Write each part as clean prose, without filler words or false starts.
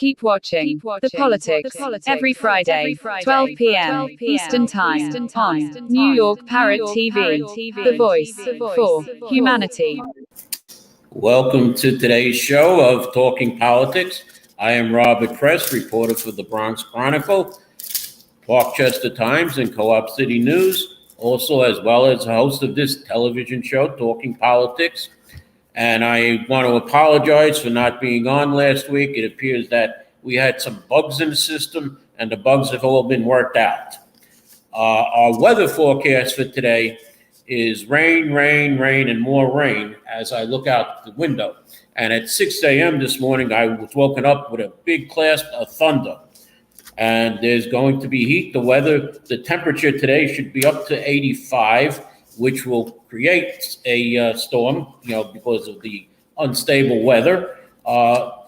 Keep watching The Politics every Friday, 12 p.m. Eastern Time on New York Parrot TV, the voice for humanity. Welcome to today's show of Talking Politics. I am Robert Press, reporter for the Bronx Chronicle, Parkchester Times, and Co-op City News, also as well as host of this television show, Talking Politics. And I want to apologize for not being on last week. It appears that we had some bugs in the system, and the bugs have all been worked out. Our weather forecast for today is rain, and more rain as I look out the window. And at 6 a.m. this morning, I was woken up with a big blast of thunder. And there's going to be heat. The temperature today should be up to 85, which will create a storm, because of the unstable weather.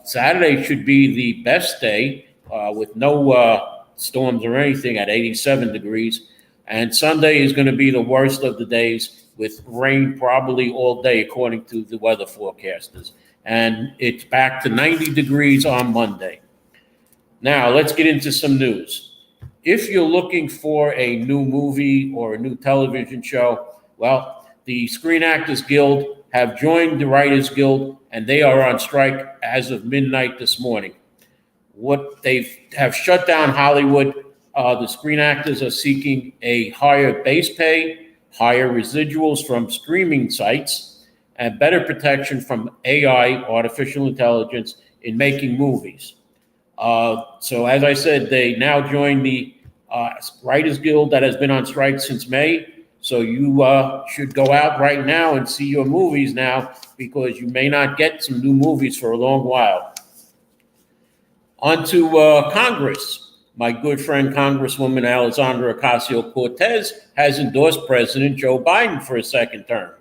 Saturday should be the best day with no storms or anything at 87 degrees. And Sunday is going to be the worst of the days with rain probably all day, according to the weather forecasters. And it's back to 90 degrees on Monday. Now, let's get into some news. If you're looking for a new movie or a new television show, well, the Screen Actors Guild have joined the Writers Guild, and they are on strike as of midnight this morning. What they have shut down Hollywood. The screen actors are seeking a higher base pay, higher residuals from streaming sites, and better protection from AI, artificial intelligence, in making movies. So as I said, they now join the Writers Guild that has been on strike since May. So you should go out right now and see your movies now, because you may not get some new movies for a long while. On to Congress. My good friend, Congresswoman Alexandria Ocasio-Cortez, has endorsed President Joe Biden for a second term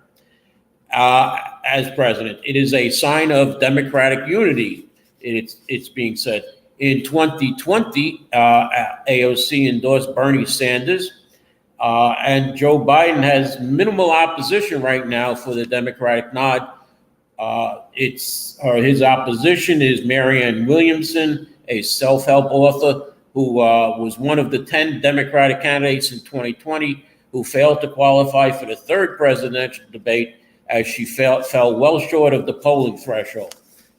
as president. It is a sign of Democratic unity, it's being said. In 2020, AOC endorsed Bernie Sanders, and Joe Biden has minimal opposition right now for the Democratic nod. His opposition is Marianne Williamson, a self-help author who was one of the 10 Democratic candidates in 2020 who failed to qualify for the third presidential debate, as she fell well short of the polling threshold.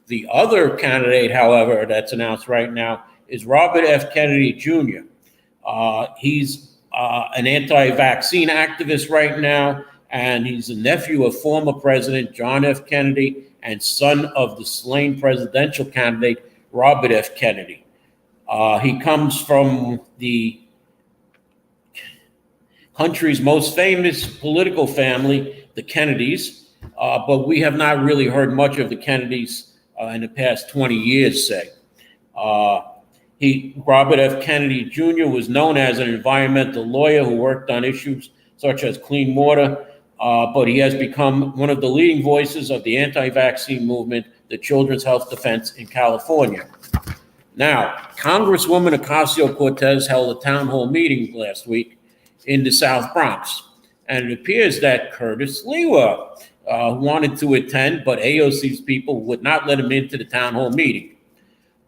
The other candidate, however, that's announced right now is Robert F. Kennedy Jr. He's an anti-vaccine activist right now, and he's a nephew of former President John F. Kennedy and son of the slain presidential candidate Robert F. Kennedy. He comes from the country's most famous political family, the Kennedys, but we have not really heard much of the Kennedys in the past 20 years, say. Robert F. Kennedy Jr. was known as an environmental lawyer who worked on issues such as clean water, but he has become one of the leading voices of the anti-vaccine movement, the Children's Health Defense in California. Now, Congresswoman Ocasio-Cortez held a town hall meeting last week in the South Bronx, and it appears that Curtis Lewa wanted to attend, but AOC's people would not let him into the town hall meeting.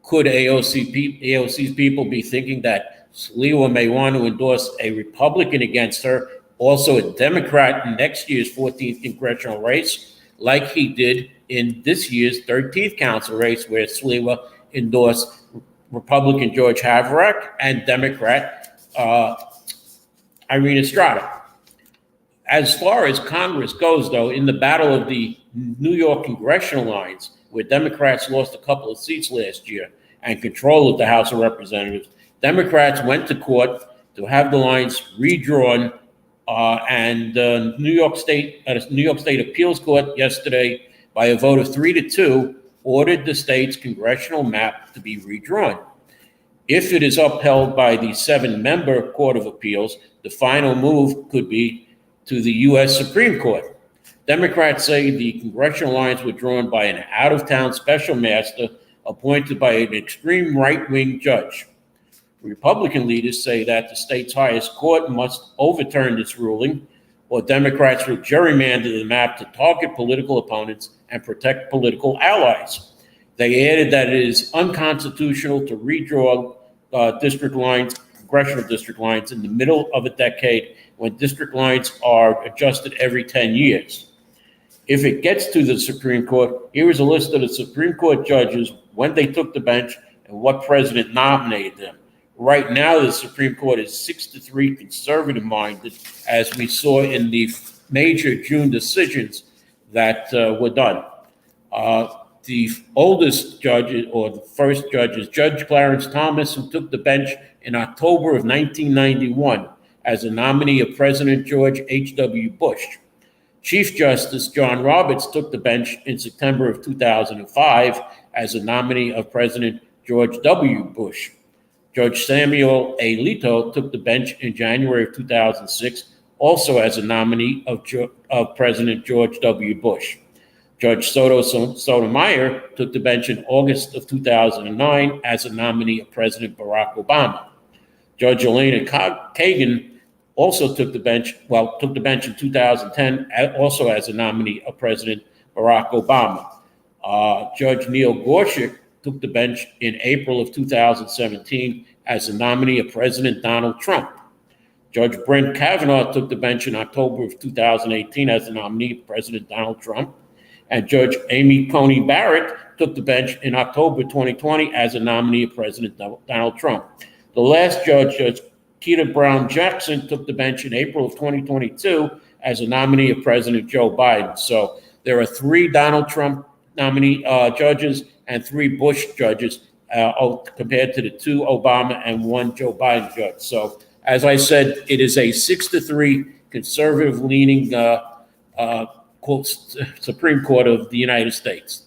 Could AOC's people be thinking that Lewa may want to endorse a Republican against her, also a Democrat in next year's 14th congressional race, like he did in this year's 13th council race, where Lewa endorsed Republican George Havrack and Democrat Irina Estrada. As far as Congress goes, though, in the battle of the New York congressional lines, where Democrats lost a couple of seats last year and control of the House of Representatives, Democrats went to court to have the lines redrawn, and New York State Appeals Court yesterday, by a vote of 3-2, ordered the state's congressional map to be redrawn. If it is upheld by the 7-member Court of Appeals, the final move could be to the U.S. Supreme Court. Democrats say the congressional lines were drawn by an out-of-town special master appointed by an extreme right-wing judge. Republican leaders say that the state's highest court must overturn this ruling, or Democrats will gerrymander the map to target political opponents and protect political allies. They added that it is unconstitutional to redraw district lines, congressional district lines, in the middle of a decade when district lines are adjusted every 10 years. If it gets to the Supreme Court, here is a list of the Supreme Court judges, when they took the bench, and what president nominated them. Right now, the Supreme Court is 6-3 conservative-minded, as we saw in the major June decisions that were done. The oldest judge, or the first judge, is Judge Clarence Thomas, who took the bench in October of 1991 as a nominee of President George H.W. Bush. Chief Justice John Roberts took the bench in September of 2005 as a nominee of President George W. Bush. Judge Samuel Alito took the bench in January of 2006, also as a nominee of President George W. Bush. Judge Sotomayor took the bench in August of 2009 as a nominee of President Barack Obama. Judge Elena Kagan also took the bench in 2010, also as a nominee of President Barack Obama. Judge Neil Gorsuch took the bench in April of 2017 as a nominee of President Donald Trump. Judge Brett Kavanaugh took the bench in October of 2018 as a nominee of President Donald Trump. And Judge Amy Coney Barrett took the bench in October 2020 as a nominee of President Donald Trump. The last judge, Judge Keita Brown Jackson, took the bench in April of 2022 as a nominee of President Joe Biden. So there are 3 Donald Trump nominee judges and 3 Bush judges compared to the 2 Obama and 1 Joe Biden judge. So as I said, it is a 6-3 conservative-leaning Supreme Court of the United States.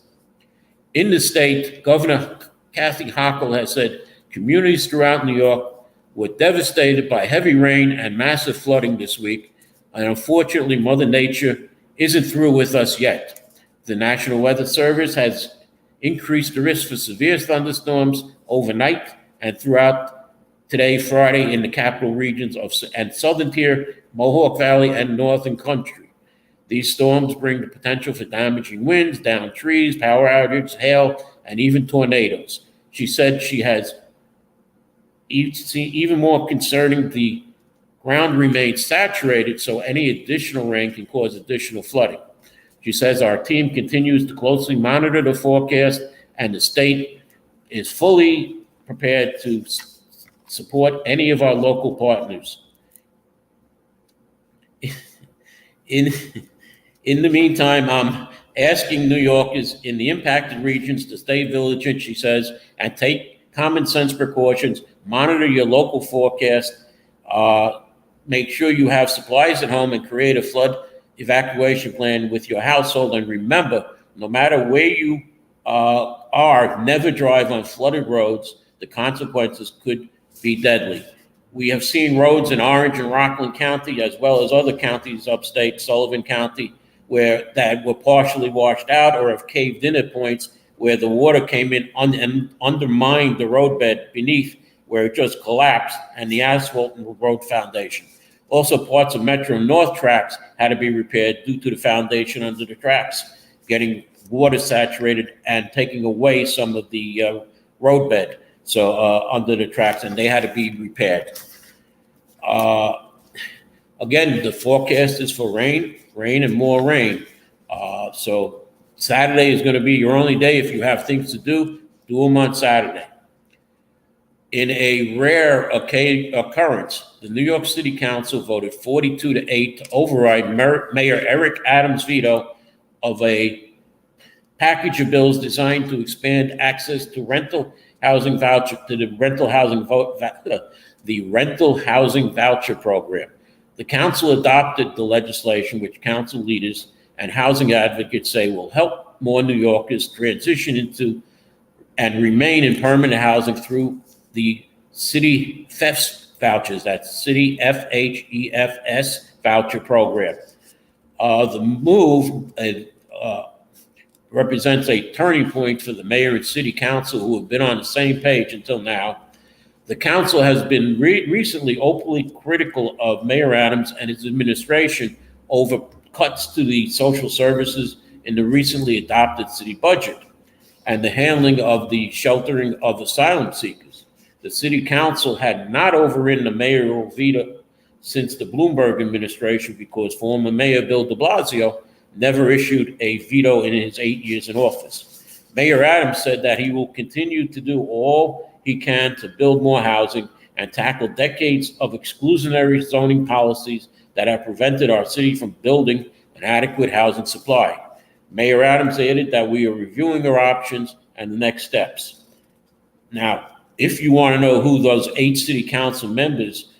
In the state, Governor Kathy Hochul has said communities throughout New York were devastated by heavy rain and massive flooding this week, and unfortunately, Mother Nature isn't through with us yet. The National Weather Service has increased the risk for severe thunderstorms overnight and throughout today, Friday, in the capital regions and southern tier, Mohawk Valley, and northern country. These storms bring the potential for damaging winds, downed trees, power outages, hail, and even tornadoes. She said she has even more concerning the ground remains saturated, so any additional rain can cause additional flooding. She says our team continues to closely monitor the forecast, and the state is fully prepared to support any of our local partners. In the meantime, I'm asking New Yorkers in the impacted regions to stay vigilant, she says, and take common sense precautions. Monitor your local forecast. Make sure you have supplies at home and create a flood evacuation plan with your household. And remember, no matter where you are, never drive on flooded roads. The consequences could be deadly. We have seen roads in Orange and Rockland County, as well as other counties upstate, Sullivan County, that were partially washed out or have caved in at points where the water came in and undermined the roadbed beneath, where it just collapsed, and the asphalt and road foundation. Also, parts of Metro North tracks had to be repaired due to the foundation under the tracks getting water saturated and taking away some of the roadbed under the tracks, and they had to be repaired. Again, the forecast is for rain, and more rain. So Saturday is going to be your only day. If you have things to do them on Saturday. In a rare occurrence, the New York City Council voted 42-8 to override Mayor Eric Adams' veto of a package of bills designed to expand access to rental housing voucher to the rental housing voucher program. The council adopted the legislation, which council leaders and housing advocates say will help more New Yorkers transition into and remain in permanent housing through the City FEFS vouchers. That's City FHEFS voucher program. The move represents a turning point for the mayor and city council, who have been on the same page until now. The council has been recently openly critical of Mayor Adams and his administration over cuts to the social services in the recently adopted city budget. and the handling of the sheltering of asylum seekers. The city council had not overridden the mayoral veto since the Bloomberg administration because former Mayor Bill de Blasio never issued a veto in his 8 years in office. Mayor Adams said that he will continue to do all he can to build more housing and tackle decades of exclusionary zoning policies that have prevented our city from building an adequate housing supply. Mayor Adams added that we are reviewing our options and the next steps. Now, if you want to know who those 8 city council members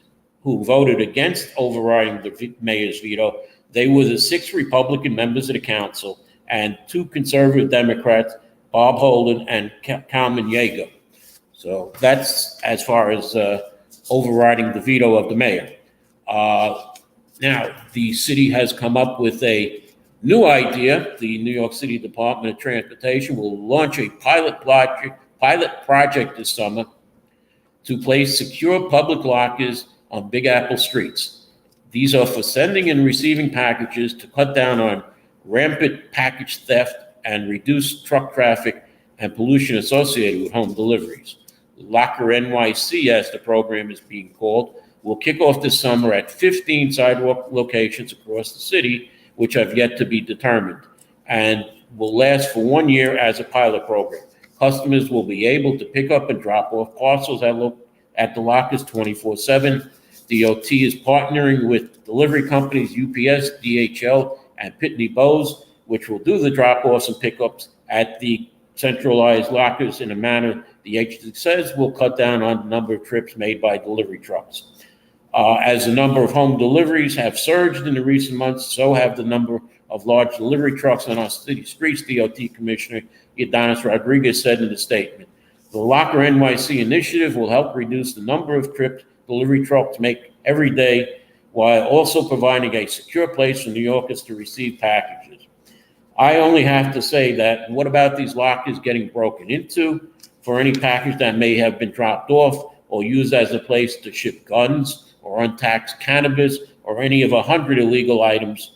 who voted against overriding the mayor's veto, they were the 6 Republican members of the council and 2 conservative Democrats, Bob Holden and Carmen Yeager. So that's as far as overriding the veto of the mayor. Now, the city has come up with a new idea. The New York City Department of Transportation will launch a pilot project this summer to place secure public lockers on Big Apple streets. These are for sending and receiving packages to cut down on rampant package theft and reduce truck traffic and pollution associated with home deliveries. Locker NYC, as the program is being called, will kick off this summer at 15 sidewalk locations across the city, which have yet to be determined, and will last for 1 year as a pilot program. Customers will be able to pick up and drop off parcels at the lockers 24/7. DOT is partnering with delivery companies UPS, DHL, and Pitney Bowes, which will do the drop-offs and pickups at the centralized lockers in a manner the agency says will cut down on the number of trips made by delivery trucks. As the number of home deliveries have surged in the recent months, so have the number of large delivery trucks on our city streets, DOT Commissioner Ydanis Rodriguez said in a statement. The Locker NYC initiative will help reduce the number of trips delivery trucks make every day, while also providing a secure place for New Yorkers to receive packages. I only have to say that, what about these lockers getting broken into for any package that may have been dropped off or used as a place to ship guns or untaxed cannabis or any of 100 illegal items?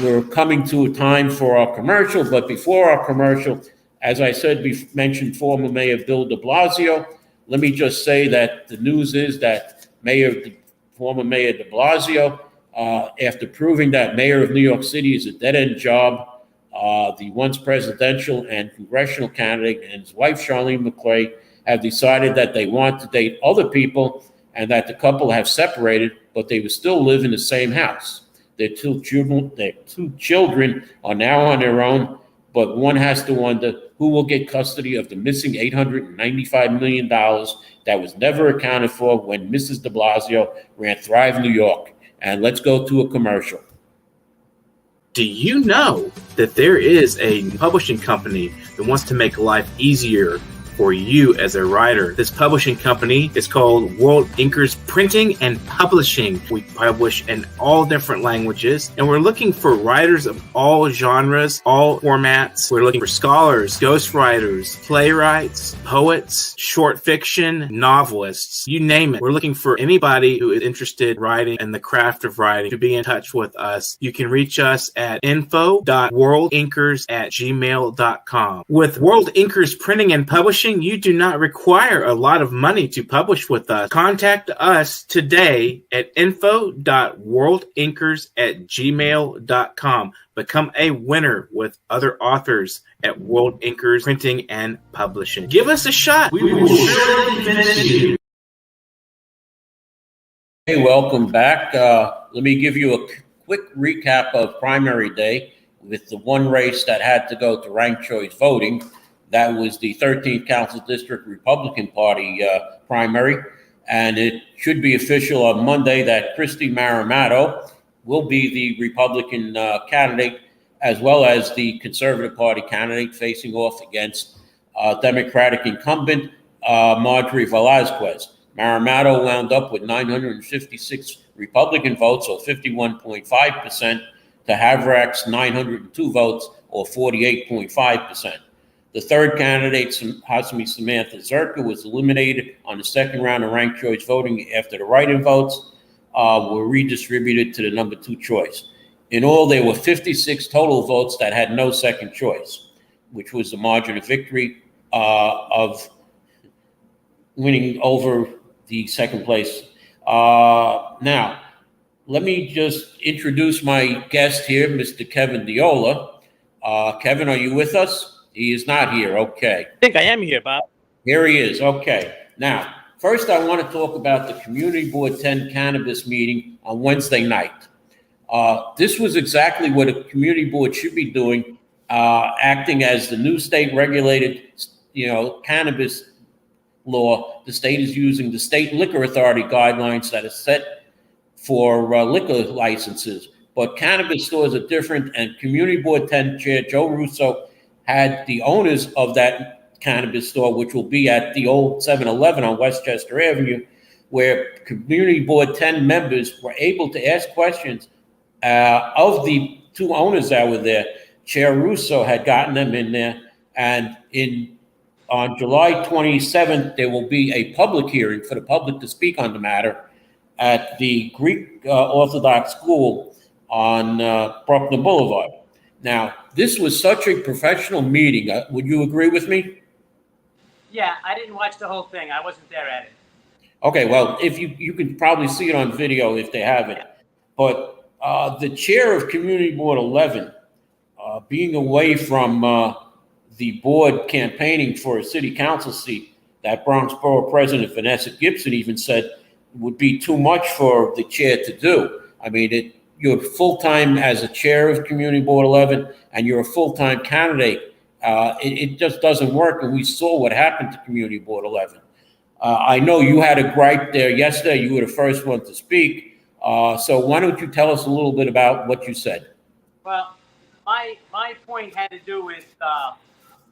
We're coming to a time for our commercial, but before our commercial, as I said, we mentioned former Mayor Bill de Blasio. Let me just say that the news is that former Mayor de Blasio, after proving that mayor of New York City is a dead-end job, the once presidential and congressional candidate and his wife, Charlene McClay, have decided that they want to date other people and that the couple have separated, but they will still live in the same house. Their two children are now on their own, but one has to wonder who will get custody of the missing $895 million that was never accounted for when Mrs. de Blasio ran Thrive New York. And let's go to a commercial. Do you know that there is a publishing company that wants to make life easier for you as a writer? This publishing company is called World Inkers Printing and Publishing. We publish in all different languages, and we're looking for writers of all genres, all formats. We're looking for scholars, ghostwriters, playwrights, poets, short fiction, novelists, you name it. We're looking for anybody who is interested in writing and the craft of writing to be in touch with us. You can reach us at info.worldinkers@gmail.com. With World Inkers Printing and Publishing, you do not require a lot of money to publish with us. Contact us today at info.worldinkers@gmail.com. Become a winner with other authors at World Inkers Printing and Publishing. Give us a shot. We will surely finish you. Hey, welcome back. Let me give you a quick recap of primary day with the one race that had to go to ranked choice voting. That was the 13th Council District Republican Party primary, and it should be official on Monday that Christy Maramato will be the Republican candidate, as well as the Conservative Party candidate, facing off against Democratic incumbent Marjorie Velazquez. Maramato wound up with 956 Republican votes, or 51.5%, to Havrak's 902 votes, or 48.5%. The third candidate, Hazmi Samantha Zerka, was eliminated on the second round of ranked choice voting after the write-in votes were redistributed to the number 2 choice. In all, there were 56 total votes that had no second choice, which was the margin of victory of winning over the second place. Now, let me just introduce my guest here, Mr. Kevin Diola. Kevin, are you with us? He is not here. Okay. I think I am here, Bob. Here he is. Okay. Now, first, I want to talk about the Community Board 10 cannabis meeting on Wednesday night. This was exactly what a community board should be doing, acting as the new state regulated, cannabis law. The state is using the state liquor authority guidelines that are set for liquor licenses. But cannabis stores are different, and Community Board 10 Chair Joe Russo had the owners of that cannabis store, which will be at the old 7-Eleven on Westchester Avenue, where Community Board 10 members were able to ask questions of the two owners that were there. Chair Russo had gotten them in there, and on July 27th, there will be a public hearing for the public to speak on the matter at the Greek Orthodox School on Bruckner Boulevard. Now, this was such a professional meeting. Would you agree with me? Yeah, I didn't watch the whole thing. I wasn't there at it. Okay, well, if you can probably see it on video if they have it. But the chair of Community Board 11, being away from the board campaigning for a city council seat, that Bronx Borough President Vanessa Gibson even said would be too much for the chair to do. I mean, you're full-time as a chair of Community Board 11, and you're a full-time candidate. It just doesn't work, and we saw what happened to Community Board 11. I know you had a gripe there yesterday. You were the first one to speak. So why don't you tell us a little bit about what you said? Well, my point had to do with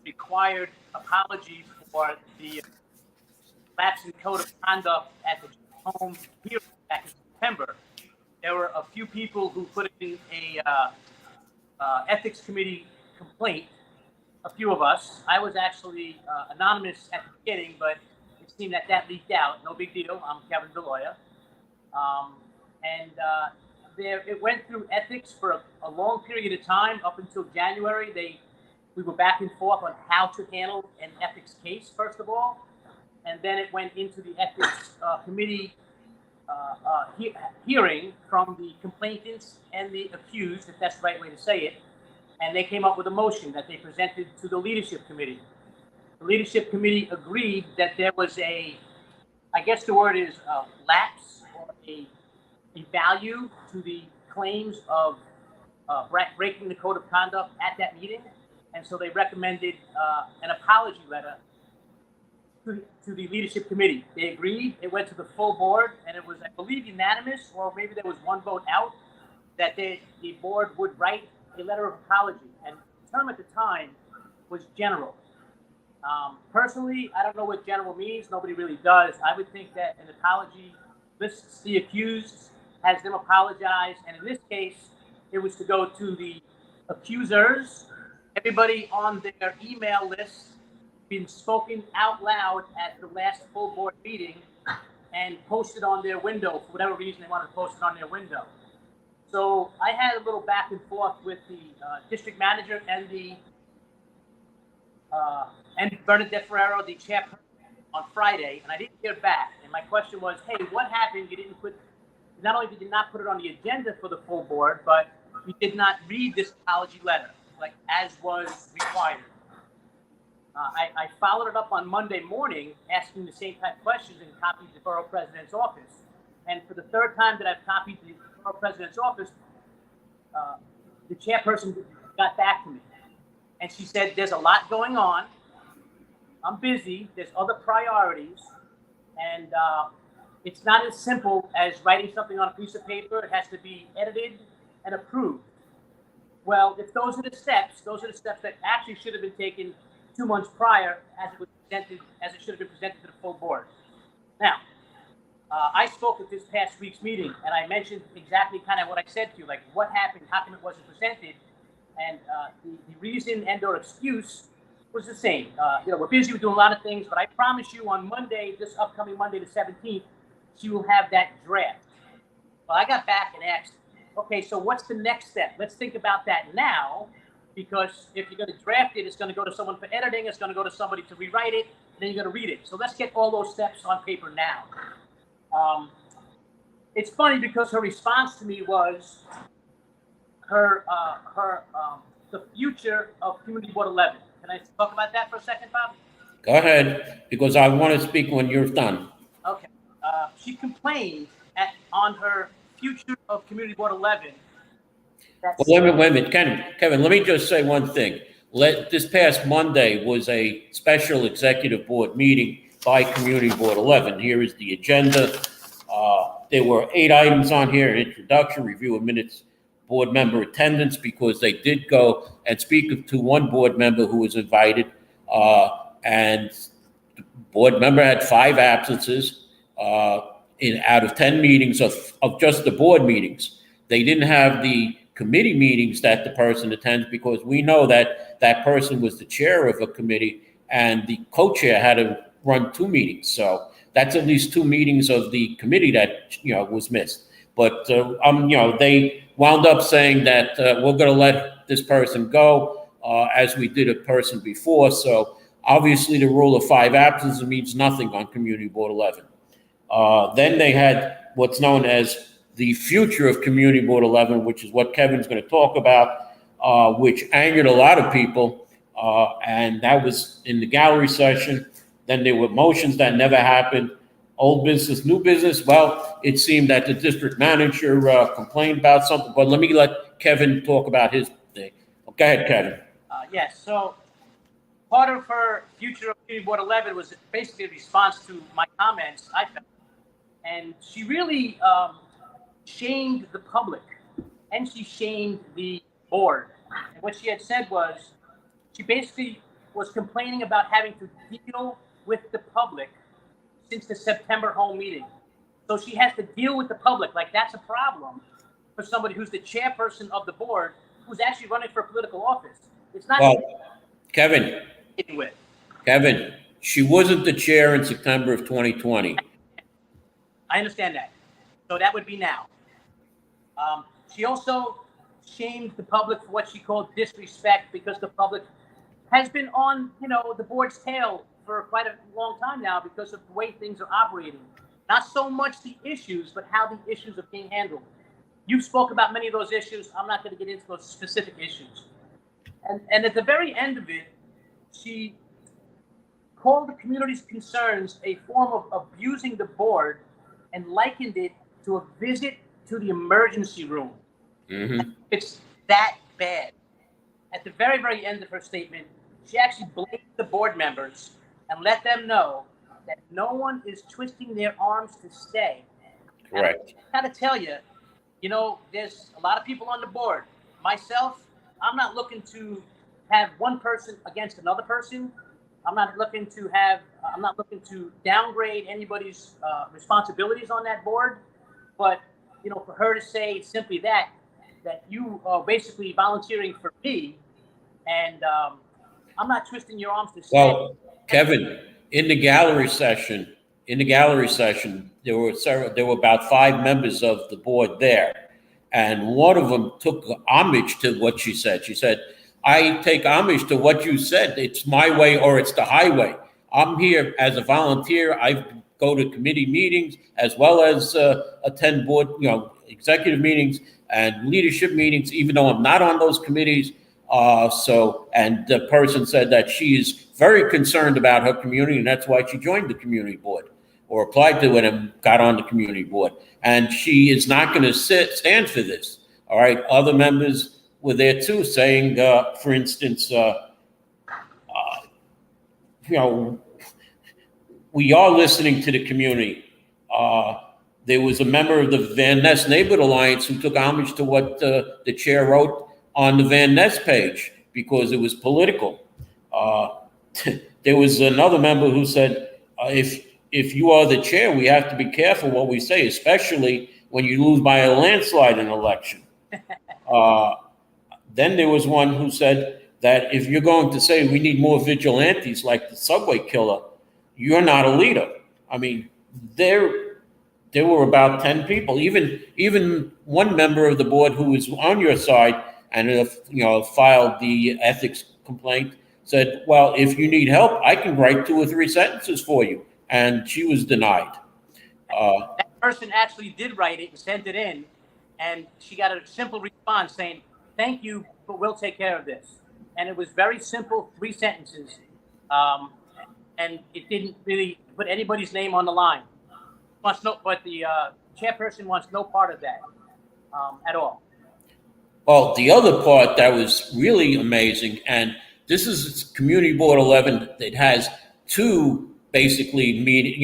required apologies for the lapse in code of conduct at the home hearing back in September. There were a few people who put in a ethics committee complaint. A few of us. I was actually anonymous at the beginning, but it seemed that leaked out. No big deal. I'm Kevin DeLoya. It went through ethics for a long period of time up until January. We were back and forth on how to handle an ethics case, first of all, and then it went into the ethics committee hearing from the complainants and the accused, if that's the right way to say it, and they came up with a motion that they presented to the leadership committee. The leadership committee agreed that there was I guess the word is lapse or a value to the claims of breaking the code of conduct at that meeting. And so they recommended an apology letter to the leadership committee. They agreed. It went to the full board, and it was, I believe, unanimous, or maybe there was one vote out, that the board would write a letter of apology. And the term at the time was general. Personally, I don't know what general means. Nobody really does. I would think that an apology lists the accused, has them apologize, and in this case, it was to go to the accusers, everybody on their email list, been spoken out loud at the last full board meeting, and posted on their window for whatever reason they wanted to post it on their window. So I had a little back and forth with the district manager and Bernadette Ferrero, the chairperson, on Friday, and I didn't hear back. And my question was, hey, what happened? You didn't not only did you not put it on the agenda for the full board, but you did not read this apology letter, like as was required. I followed it up on Monday morning, asking the same type of questions, and copied the borough president's office. And for the third time that I've copied the borough president's office, the chairperson got back to me. And she said, there's a lot going on. I'm busy. There's other priorities. And it's not as simple as writing something on a piece of paper. It has to be edited and approved. Well, if those are the steps that actually should have been taken 2 months prior, as it should have been presented to the full board. Now, I spoke at this past week's meeting, and I mentioned exactly kind of what I said to you, like what happened, how come it wasn't presented, and the reason and/or excuse was the same. We're busy, we're doing a lot of things, but I promise you on Monday, this upcoming Monday, the 17th, she will have that draft. Well, I got back and asked okay, so what's the next step? Let's think about that now, because if you're going to draft it, it's going to go to someone for editing, it's going to go to somebody to rewrite it, and then you're going to read it. So let's get all those steps on paper now. It's funny because her response to me was the future of Community Board 11. Can I talk about that for a second, Bob? Go ahead, because I want to speak when you're done. Okay. She complained on her future of Community Board 11. Well, wait a minute, Kevin, let me just say one thing. This past Monday was a special executive board meeting by Community Board 11. Here is the agenda. There were 8 items on here: an introduction, review of minutes, board member attendance, because they did go and speak to one board member who was invited, and the board member had 5 absences out of 10 meetings of just the board meetings. They didn't have the committee meetings that the person attends, because we know that that person was the chair of a committee and the co-chair had to run 2 meetings. So that's at least 2 meetings of the committee that, was missed. But, they wound up saying that we're going to let this person go as we did a person before. So obviously the rule of 5 absences means nothing on Community Board 11. Then they had what's known as the future of Community Board 11, which is what Kevin's going to talk about, which angered a lot of people. And that was in the gallery session. Then there were motions that never happened. Old business, new business. Well, it seemed that the district manager complained about something, but let me let Kevin talk about his thing. Go ahead, Kevin. Yes, so part of her future of Community Board 11 was basically a response to my comments, I felt. And she really shamed the public, and she shamed the board. And what she had said was, she basically was complaining about having to deal with the public since the September home meeting. So she has to deal with the public, like that's a problem for somebody who's the chairperson of the board, who's actually running for political office. It's not. Well, Kevin, she wasn't the chair in September of 2020. I understand that. So that would be now. She also shamed the public for what she called disrespect, because the public has been on, the board's tail for quite a long time now because of the way things are operating. Not so much the issues, but how the issues are being handled. You spoke about many of those issues. I'm not going to get into those specific issues. And at the very end of it, she called the community's concerns a form of abusing the board and likened it to a visit to the emergency room. Mm-hmm. It's that bad. At the very, very end of her statement, she actually blamed the board members and let them know that no one is twisting their arms to stay. Correct. I gotta tell you, there's a lot of people on the board. Myself, I'm not looking to have one person against another person. I'm not looking to downgrade anybody's responsibilities on that board. But, for her to say simply that you are basically volunteering for me, and I'm not twisting your arms to stay. Well, Kevin, in the gallery session, there were about 5 members of the board there, and one of them took homage to what she said. She said, "I take homage to what you said. It's my way or it's the highway. I'm here as a volunteer. I go to committee meetings as well as attend board, executive meetings and leadership meetings, even though I'm not on those committees." And the person said that she is very concerned about her community, and that's why she joined the community board, or applied to it and got on the community board. And she is not going to stand for this. All right. Other members were there too, saying, for instance, we are listening to the community. There was a member of the Van Ness Neighborhood Alliance who took homage to what the chair wrote on the Van Ness page, because it was political. There was another member who said, if you are the chair, we have to be careful what we say, especially when you lose by a landslide in an election. Then there was one who said that if you're going to say we need more vigilantes like the subway killer, you're not a leader. I mean, there there were about 10 people. Even one member of the board who was on your side and filed the ethics complaint said, "Well, if you need help, I can write 2 or 3 sentences for you," and she was denied. That person actually did write it and sent it in, and she got a simple response saying, "Thank you, but we'll take care of this." And it was very simple, 3 sentences, and it didn't really put anybody's name on the line. But the chairperson wants no part of that at all. Well, the other part that was really amazing, and this is Community Board 11 that has 2 basically meeting,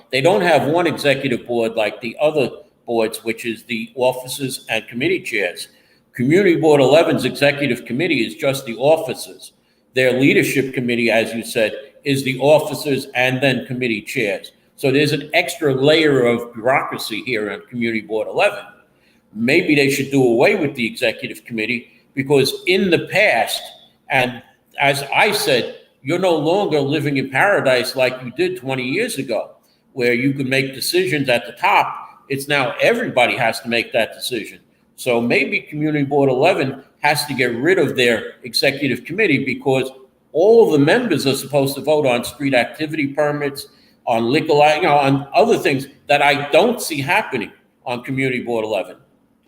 they don't have one executive board like the other boards, which is the officers and committee chairs. Community Board 11's executive committee is just the officers. Their leadership committee, as you said, is the officers and then committee chairs. So there's an extra layer of bureaucracy here on Community Board 11. Maybe they should do away with the executive committee, because in the past, and as I said, you're no longer living in paradise like you did 20 years ago, where you could make decisions at the top. It's now everybody has to make that decision. So maybe Community Board 11 has to get rid of their executive committee, because all the members are supposed to vote on street activity permits, on liquor, on other things that I don't see happening on Community Board 11.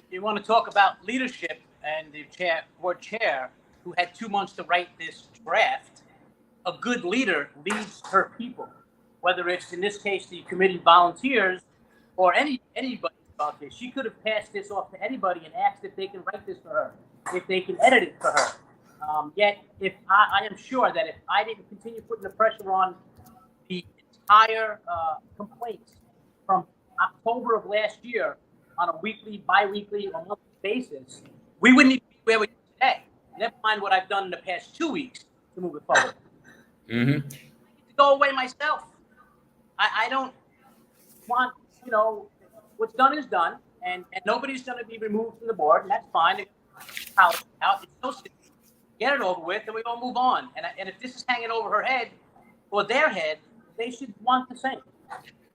You want to talk about leadership and the board chair who had 2 months to write this draft. A good leader leads her people, whether it's in this case the committee volunteers or anybody about this. She could have passed this off to anybody and asked if they can write this for her, if they can edit it for her. Yet, if I am sure that if I didn't continue putting the pressure on the entire complaints from October of last year on a weekly, bi-weekly, or monthly basis, we wouldn't even be where we are today. Never mind what I've done in the past 2 weeks to move it forward. Mm-hmm. I need to go away myself. I don't want, what's done is done, and nobody's going to be removed from the board, and that's fine. It's so simple. Get it over with, and we all move on. And if this is hanging over her head or their head, they should want the same.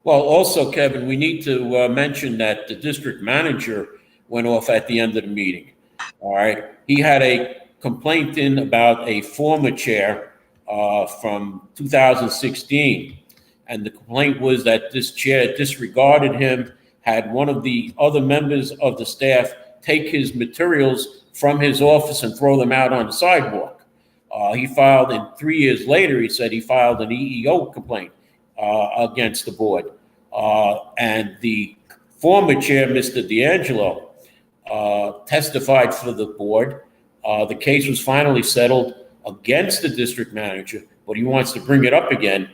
Well, also, Kevin, we need to mention that the district manager went off at the end of the meeting. All right. He had a complaint in about a former chair from 2016. And the complaint was that this chair disregarded him, had one of the other members of the staff take his materials from his office and throw them out on the sidewalk. He filed, and 3 years later, he said he filed an EEO complaint against the board. And the former chair, Mr. D'Angelo, testified for the board. The case was finally settled against the district manager, but he wants to bring it up again.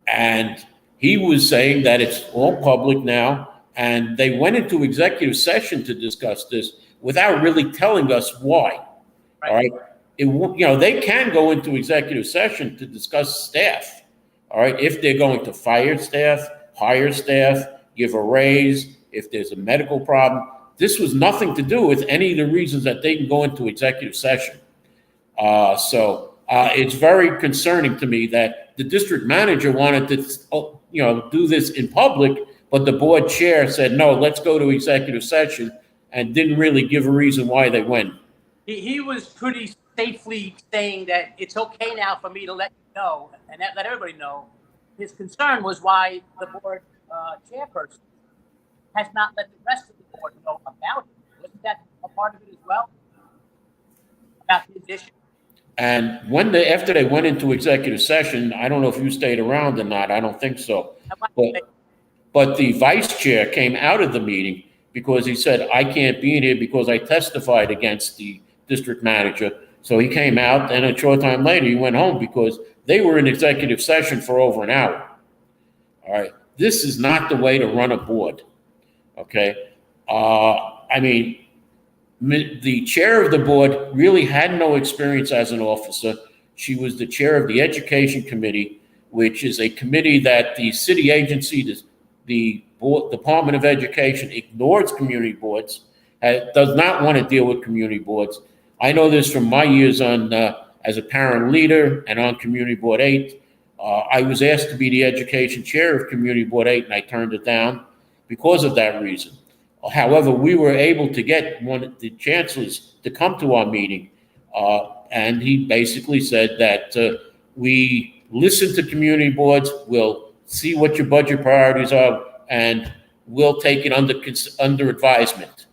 And he was saying that it's all public now, and they went into executive session to discuss this without really telling us why. Right. All right. They can go into executive session to discuss staff. All right. If they're going to fire staff, hire staff, give a raise, if there's a medical problem. This was nothing to do with any of the reasons that they can go into executive session. So it's very concerning to me that the district manager wanted to, do this in public, but the board chair said, no, let's go to executive session, and didn't really give a reason why they went. He was pretty safely saying that it's okay now for me to let you know and let everybody know. His concern was why the board chairperson has not let the rest of the board know about it. Wasn't that a part of it as well? About his issue? And after they went into executive session, I don't know if you stayed around or not. I don't think so. But the vice chair came out of the meeting because he said, I can't be in here because I testified against the district manager. So he came out, and a short time later, he went home because they were in executive session for over an hour. All right. This is not the way to run a board. Okay. The chair of the board really had no experience as an officer. She was the chair of the Education Committee, which is a committee that the city agency, the Department of Education, ignores community boards, does not want to deal with community boards. I know this from my years on as a parent leader and on Community Board 8. I was asked to be the education chair of Community Board 8, and I turned it down. because of that reason. However, we were able to get one of the chancellors to come to our meeting, and he basically said that we listen to community boards, we'll see what your budget priorities are, and we'll take it under advisement.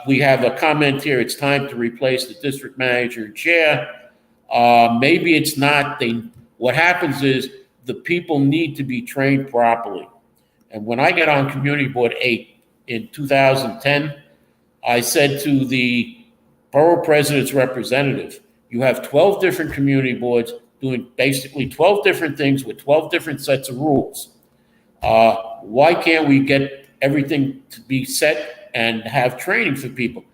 We have a comment here. It's time to replace the district manager and chair. Maybe it's not. What happens is the people need to be trained properly. And when I got on Community Board 8 in 2010, I said to the borough president's representative, you have 12 different community boards doing basically 12 different things with 12 different sets of rules. Why can't we get everything to be set and have training for people?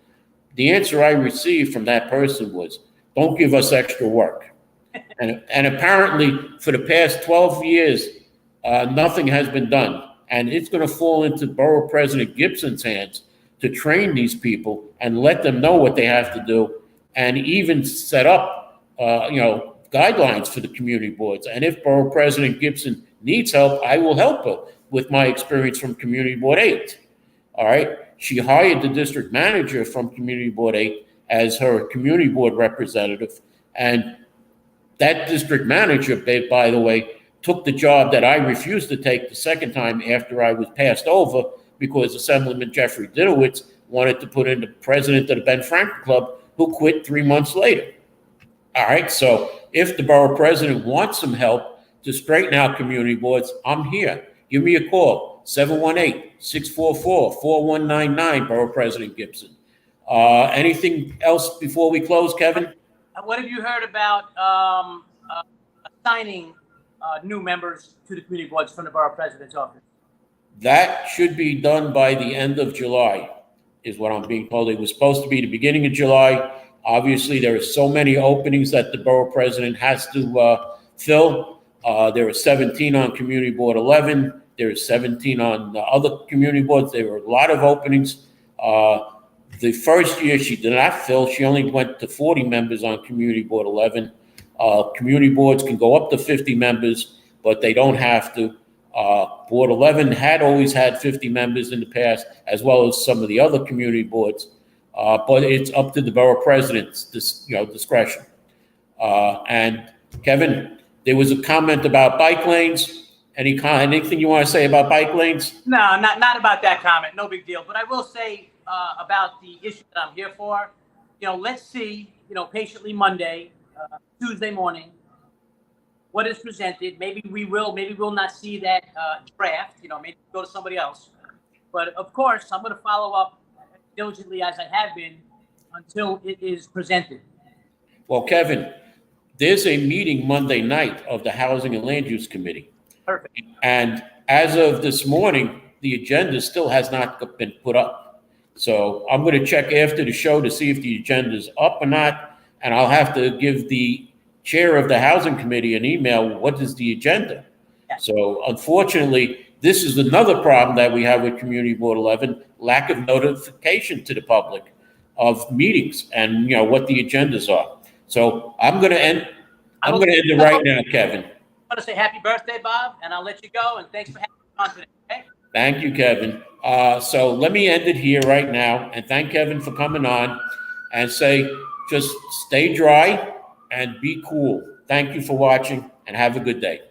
The answer I received from that person was, don't give us extra work. And apparently for the past 12 years, nothing has been done. And it's going to fall into Borough President Gibson's hands to train these people and let them know what they have to do, and even set up, guidelines for the community boards. And if Borough President Gibson needs help, I will help her with my experience from Community Board 8. All right. She hired the district manager from Community Board 8 as her community board representative. And that district manager, by the way, took the job that I refused to take the second time after I was passed over, because Assemblyman Jeffrey Dinowitz wanted to put in the president of the Ben Franklin Club, who quit 3 months later. All right, so if the borough president wants some help to straighten out community boards, I'm here. Give me a call, 718-644-4199, Borough President Gibson. Anything else before we close, Kevin? What have you heard about assigning new members to the community boards from the borough president's office? That should be done by the end of July, is what I'm being told. It was supposed to be the beginning of July. Obviously, there are so many openings that the borough president has to fill. There are 17 on Community Board 11. There are 17 on the other community boards. There were a lot of openings. The first year she did not fill. She only went to 40 members on Community Board 11. Community boards can go up to 50 members, but they don't have to. Board 11 had always had 50 members in the past, as well as some of the other community boards. But it's up to the borough president's discretion. And Kevin, there was a comment about bike lanes. Anything you want to say about bike lanes? No, not about that comment. No big deal. But I will say about the issue that I'm here for. Let's see, patiently Monday, Tuesday morning, what is presented. Maybe we'll not see that draft. Maybe go to somebody else. But of course, I'm going to follow up diligently as I have been until it is presented. Well, Kevin, there's a meeting Monday night of the Housing and Land Use Committee. Perfect. And as of this morning, the agenda still has not been put up. So I'm going to check after the show to see if the agenda is up or not. And I'll have to give the chair of the Housing Committee an email. What is the agenda? Yeah. So unfortunately, this is another problem that we have with Community Board 11, lack of notification to the public of meetings and what the agendas are. So I'm going to end it right now, Kevin. I want to say happy birthday, Bob, and I'll let you go. And thanks for having me on today. Okay? Thank you, Kevin. So let me end it here right now, and thank Kevin for coming on, and say just stay dry and be cool. Thank you for watching, and have a good day.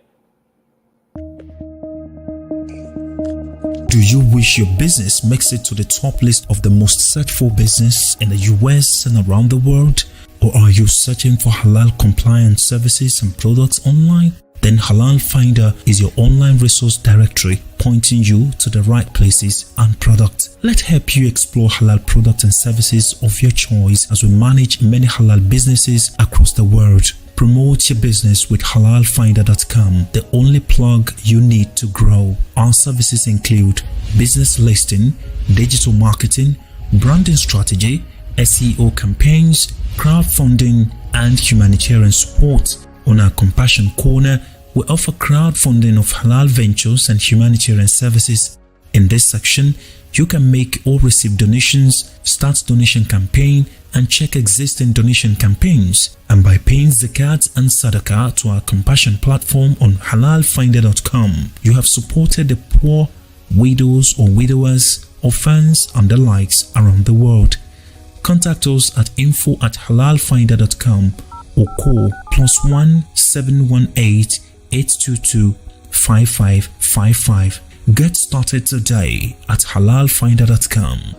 Do you wish your business makes it to the top list of the most searched for business in the US and around the world? Or are you searching for halal compliant services and products online? Then Halal Finder is your online resource directory, pointing you to the right places and products. Let's help you explore halal products and services of your choice as we manage many halal businesses across the world. Promote your business with halalfinder.com, the only plug you need to grow. Our services include business listing, digital marketing, branding strategy, SEO campaigns, crowdfunding, and humanitarian support. On our Compassion Corner, we offer crowdfunding of halal ventures and humanitarian services. In this section, you can make or receive donations, start donation campaign, and check existing donation campaigns. And by paying zakat and sadaqah to our compassion platform on halalfinder.com, you have supported the poor, widows or widowers, orphans, and the likes around the world. Contact us at info@halalfinder.com or call +1 718 822 5555. Get started today at halalfinder.com.